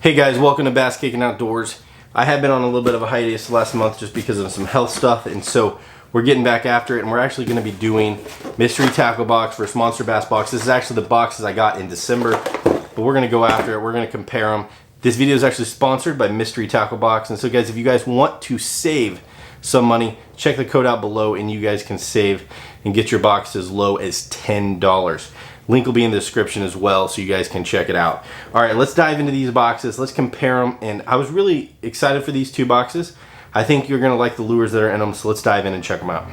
Hey guys, welcome to Bass Kicking Outdoors. I have been on a little bit of a hiatus last month just because of some health stuff, and so we're getting back after it, and we're actually going to be doing Mystery Tackle Box versus Monsterbass Box. This is actually the boxes I got in December, but we're going to go after it. We're going to compare them. This video is actually sponsored by Mystery Tackle Box, and so guys, if you guys want to save some money, check the code out below and you guys can save and get your box as low as $10. Link will be in the description as well, so you guys can check it out. All right, let's dive into these boxes. Let's compare them, and I was really excited for these two boxes. I think you're gonna like the lures that are in them, so let's dive in and check them out.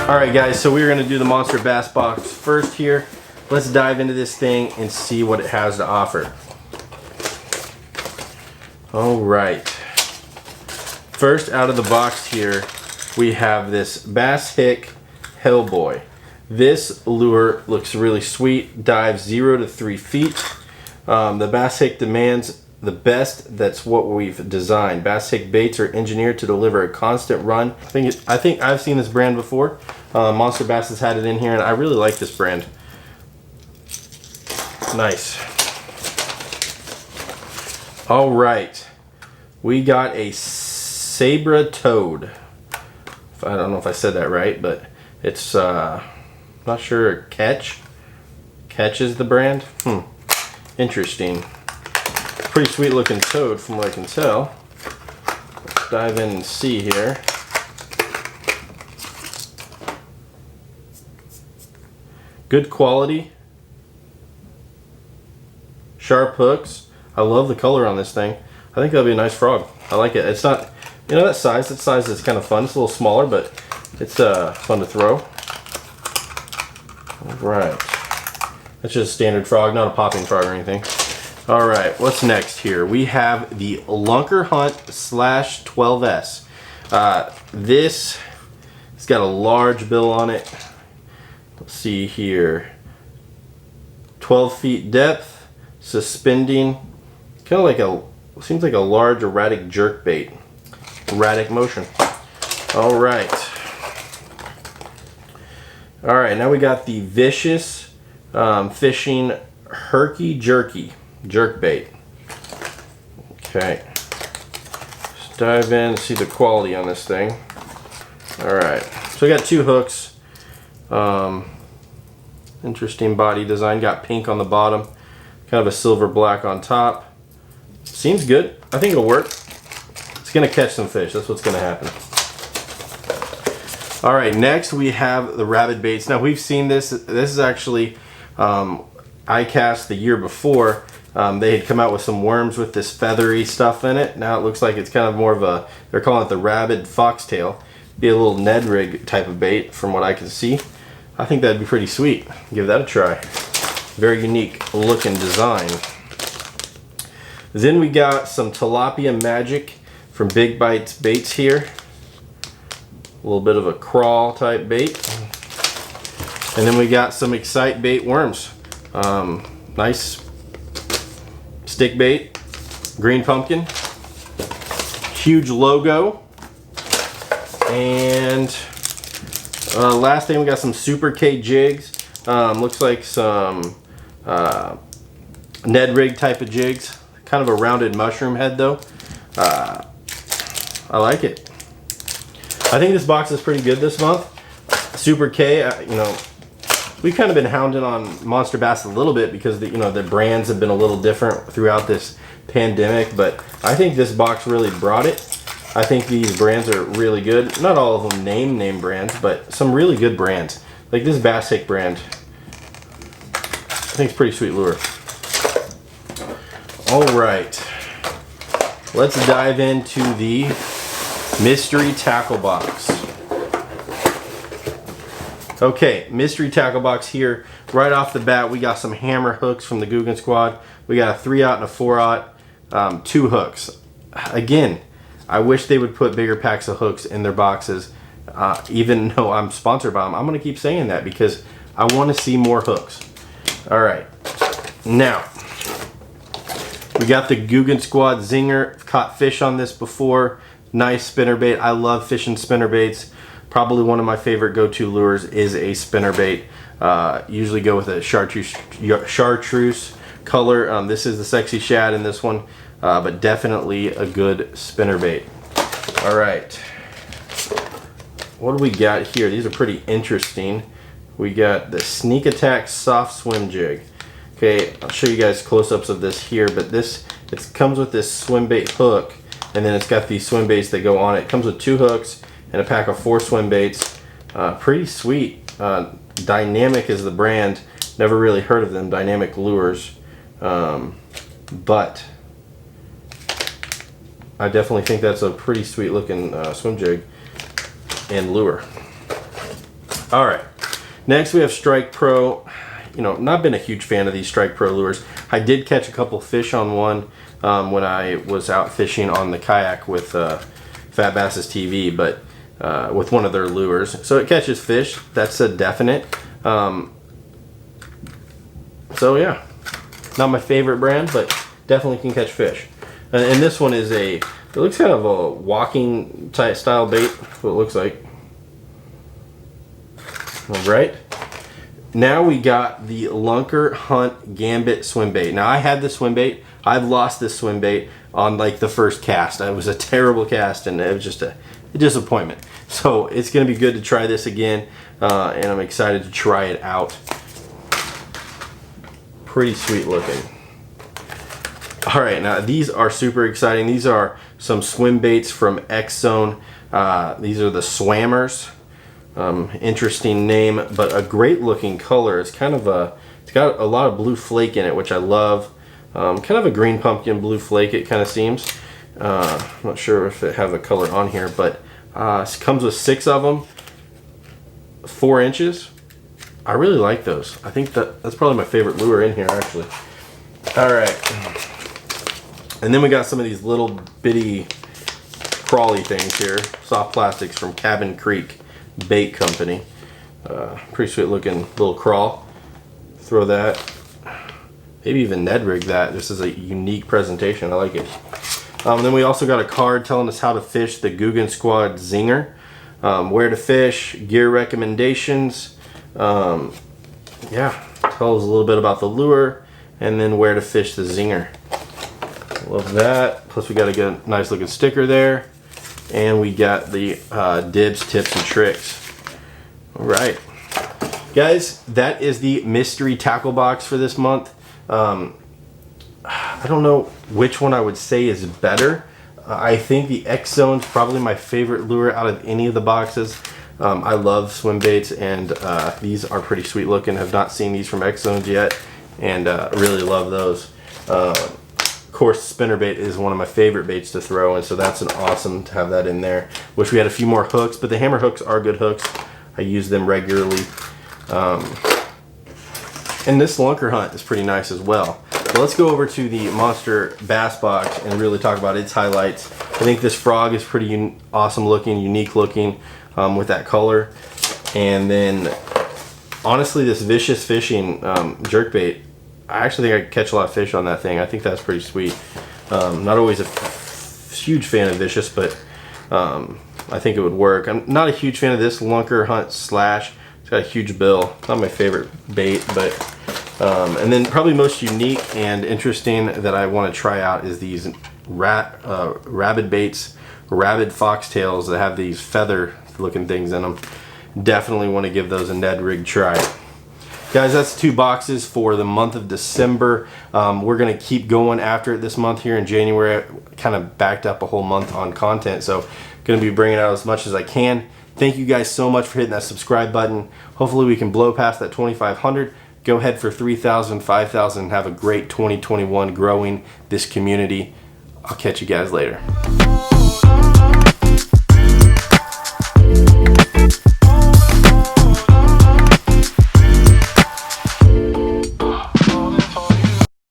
All right, guys, so we're gonna do the Monsterbass Box first here. Let's dive into this thing and see what it has to offer. All right, first out of the box here, we have this Bass Hick Hellboy. This lure looks really sweet, dives 0 to 3 feet. The Bass Hick demands the best, that's what we've designed. Bass Hick baits are engineered to deliver a constant run. I think I've seen this brand before. Monster Bass has had it in here, and I really like this brand. Nice. All right, we got a Sabra Toad. I don't know if I said that right, but it's not sure. Catch is the brand. Interesting. Pretty sweet looking toad from what I can tell. Let's dive in and see here. Good quality. Sharp hooks. I love the color on this thing. I think that'll be a nice frog. I like it. It's not, you know, that size is kind of fun. It's a little smaller, but it's fun to throw. All right. That's just a standard frog, not a popping frog or anything. All right, what's next here? We have the Lunker Hunt / 12S. This has got a large bill on it. Let's see here. 12 feet depth, suspending. Kind of like seems like a large erratic jerk bait. Erratic motion. All right. All right, now we got the Vicious Fishing Herky Jerky jerk bait. Okay. Let's dive in and see the quality on this thing. All right. So we got 2 hooks. Interesting body design. Got pink on the bottom. Kind of a silver black on top. Seems good. I think it'll work. It's gonna catch some fish. That's what's gonna happen. All right, next we have the rabbit baits. Now we've seen this. This is actually I cast the year before. They had come out with some worms with this feathery stuff in it. Now it looks like it's kind of more of a, they're calling it the rabid foxtail. Be a little Ned rig type of bait from what I can see. I think that'd be pretty sweet. Give that a try. Very unique looking design. Then we got some Tilapia Magic from Big Bites Baits here. A little bit of a crawl type bait. And then we got some Excite Bait worms. Nice stick bait, green pumpkin, huge logo. And last thing, we got some Super K jigs. Looks like some Ned rig type of jigs. Kind of a rounded mushroom head though. I like it. I think this box is pretty good this month. Super K, you know, we've kind of been hounding on Monster Bass a little bit because the brands have been a little different throughout this pandemic, but I think this box really brought it. I think these brands are really good. Not all of them name brands, but some really good brands. Like this Bass Hick brand. I think it's a pretty sweet lure. All right, let's dive into the Mystery Tackle Box. Okay, Mystery Tackle Box here. Right off the bat, we got some hammer hooks from the Guggen Squad. We got a 3/0 and a 4/0, 2 hooks. Again, I wish they would put bigger packs of hooks in their boxes. Even though I'm sponsored by them, I'm gonna keep saying that because I want to see more hooks. All right, now we got the Guggen Squad Zinger. Caught fish on this before. nice spinnerbait. I love fishing spinnerbaits. Probably one of my favorite go-to lures is a spinnerbait. Usually go with a chartreuse color. This is the Sexy Shad in this one, but definitely a good spinnerbait. All right, what do we got here? These are pretty interesting. We got the Sneak Attack Soft Swim Jig. Okay, I'll show you guys close-ups of this here, but it comes with this swim bait hook, and then it's got these swim baits that go on it. It comes with 2 hooks and a pack of 4 swim baits. Pretty sweet. Dynamic is the brand. Never really heard of them, Dynamic Lures. But I definitely think that's a pretty sweet looking swim jig and lure. All right, next we have Strike Pro. You know, not been a huge fan of these Strike Pro lures. I did catch a couple fish on one when I was out fishing on the kayak with Fat Bass's TV, but with one of their lures. So it catches fish, that's a definite. So yeah, not my favorite brand, but definitely can catch fish. And this one is it looks kind of a walking type style bait, what it looks like. All right. Now we got the Lunker Hunt Gambit swim bait. Now I had this swim bait. I've lost this swim bait on like the first cast. It was a terrible cast and it was just a disappointment. So it's going to be good to try this again, and I'm excited to try it out. Pretty sweet looking. All right, now these are super exciting. These are some swim baits from X Zone. These are the Swammers. Interesting name, but a great looking color. It's kind of it's got a lot of blue flake in it, which I love. Kind of a green pumpkin blue flake, it kind of seems. I'm not sure if it have a color on here, but it comes with 6 of them, 4 inches. I really like those. I think that's probably my favorite lure in here, actually. All right, and then we got some of these little bitty crawly things here, soft plastics from Cabin Creek Bait Company. Pretty sweet looking little crawl. Throw that, maybe even Ned rig that. This is a unique presentation. I like it. And then we also got a card telling us how to fish the Guggen Squad Zinger, where to fish, gear recommendations. Yeah, tells us a little bit about the lure, and then where to fish the Zinger. Love that. Plus we got a nice looking sticker there. And we got the dibs, tips, and tricks. All right, guys, that is the mystery tackle box for this month. I don't know which one I would say is better. I think the X Zone is probably my favorite lure out of any of the boxes. I love swim baits, and these are pretty sweet looking. Have not seen these from X Zones yet, and really love those. Of course, spinnerbait is one of my favorite baits to throw, and so that's an awesome to have that in there. Wish we had a few more hooks, but the hammer hooks are good hooks. I use them regularly. And this Lunker Hunt is pretty nice as well. So let's go over to the Monsterbass Box and really talk about its highlights. I think this frog is pretty awesome looking, unique looking with that color. And then, honestly, this Vicious Fishing jerkbait, I actually think I could catch a lot of fish on that thing. I think that's pretty sweet. Not always a huge fan of Vicious, but I think it would work. I'm not a huge fan of this Lunker Hunt Slash. It's got a huge bill. It's not my favorite bait, but and then probably most unique and interesting that I want to try out is these rabid baits, rabid foxtails that have these feather looking things in them. Definitely want to give those a Ned rig try. Guys, that's 2 boxes for the month of December. We're going to keep going after it this month here in January. I kind of backed up a whole month on content, so going to be bringing out as much as I can. Thank you guys so much for hitting that subscribe button. Hopefully we can blow past that 2,500. Go ahead for 3,000, 5,000, and have a great 2021 growing this community. I'll catch you guys later.